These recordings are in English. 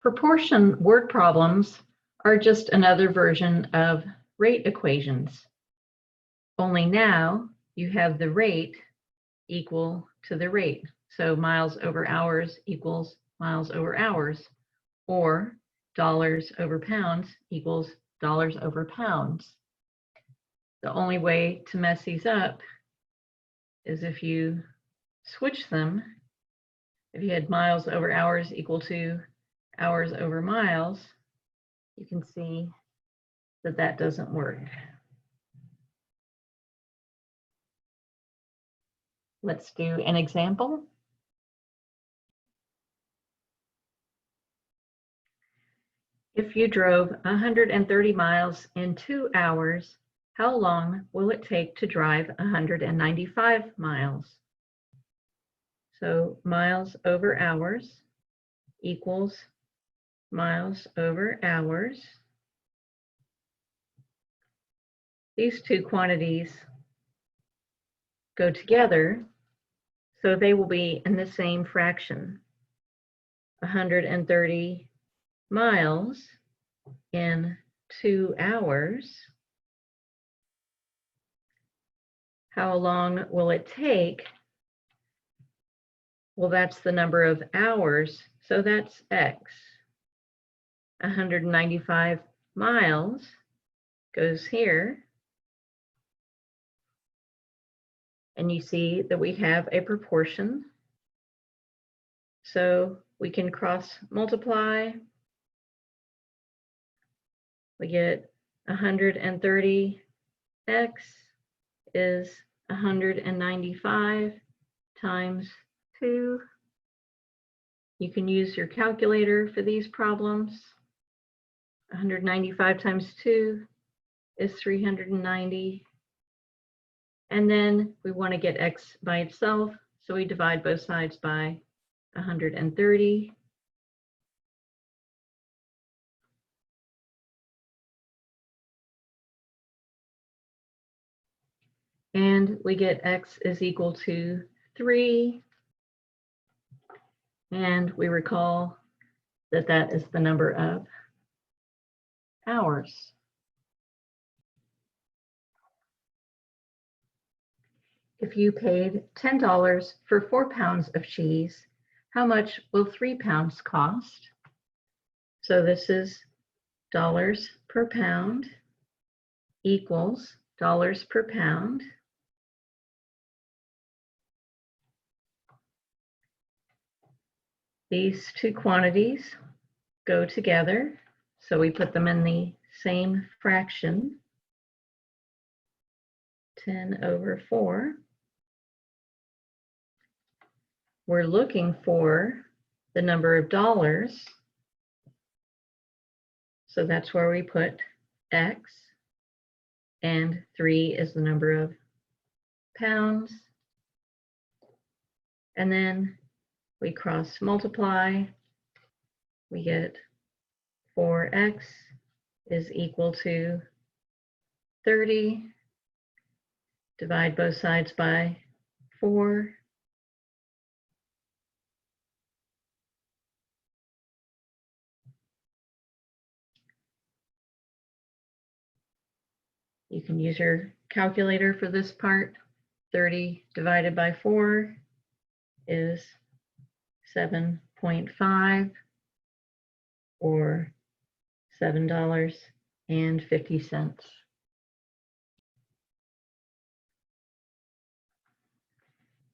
Proportion word problems are just another version of rate equations. Only now you have the rate equal to the rate. So miles over hours equals miles over hours, or dollars over pounds equals dollars over pounds. The only way to mess these up is if you switch them. If you had miles over hours equal to hours over miles, you can see that that doesn't work. Let's do an example. If you drove 130 miles in 2 hours, how long will it take to drive 195 miles? So miles over hours equals miles over hours. These two quantities go together, so they will be in the same fraction. 130 miles in 2 hours. How long will it take? Well, that's the number of hours, so that's X. 195 miles goes here. And you see that we have a proportion. So we can cross multiply. We get 130x is 195 times 2. You can use your calculator for these problems. 195 times 2 is 390. And then we want to get x by itself, so we divide both sides by 130. And we get x is equal to 3. And we recall that that is the number of hours. If you paid $10 for 4 pounds of cheese, how much will 3 pounds cost? So this is dollars per pound equals dollars per pound. These two quantities go together, so we put them in the same fraction, 10 over 4. We're looking for the number of dollars, so that's where we put X, and 3 is the number of pounds. And then we cross multiply, we get 4x is equal to 30. Divide both sides by 4. You can use your calculator for this part. 30 divided by 4 is 7.5, or $7.50.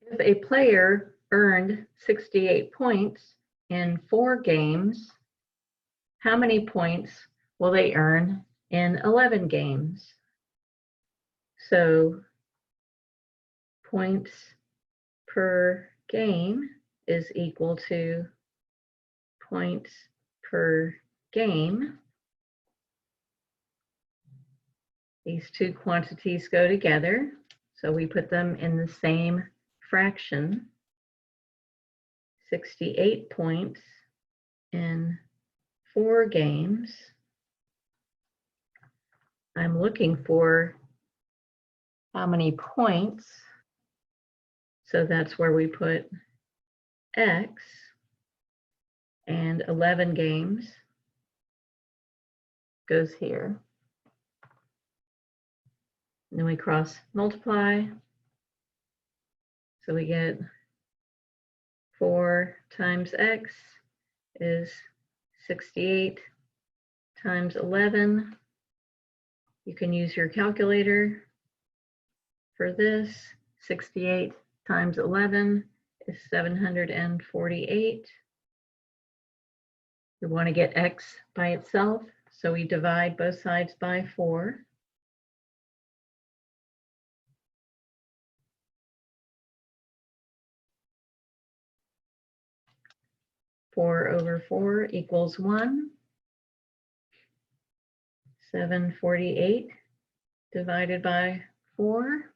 If a player earned 68 points in 4 games, how many points will they earn in 11 games? So points per game is equal to points per game. These two quantities go together, so we put them in the same fraction. 68 points in 4 games. I'm looking for how many points, so that's where we put X. and 11 games goes here. And then we cross multiply. So we get 4 times x is 68 times 11. You can use your calculator for this. 68 times 11 is 748. We want to get x by itself, so we divide both sides by 4. 4 over 4 equals 1. 748 divided by 4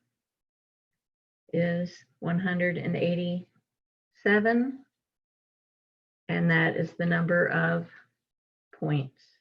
is 187, and that is the number of points.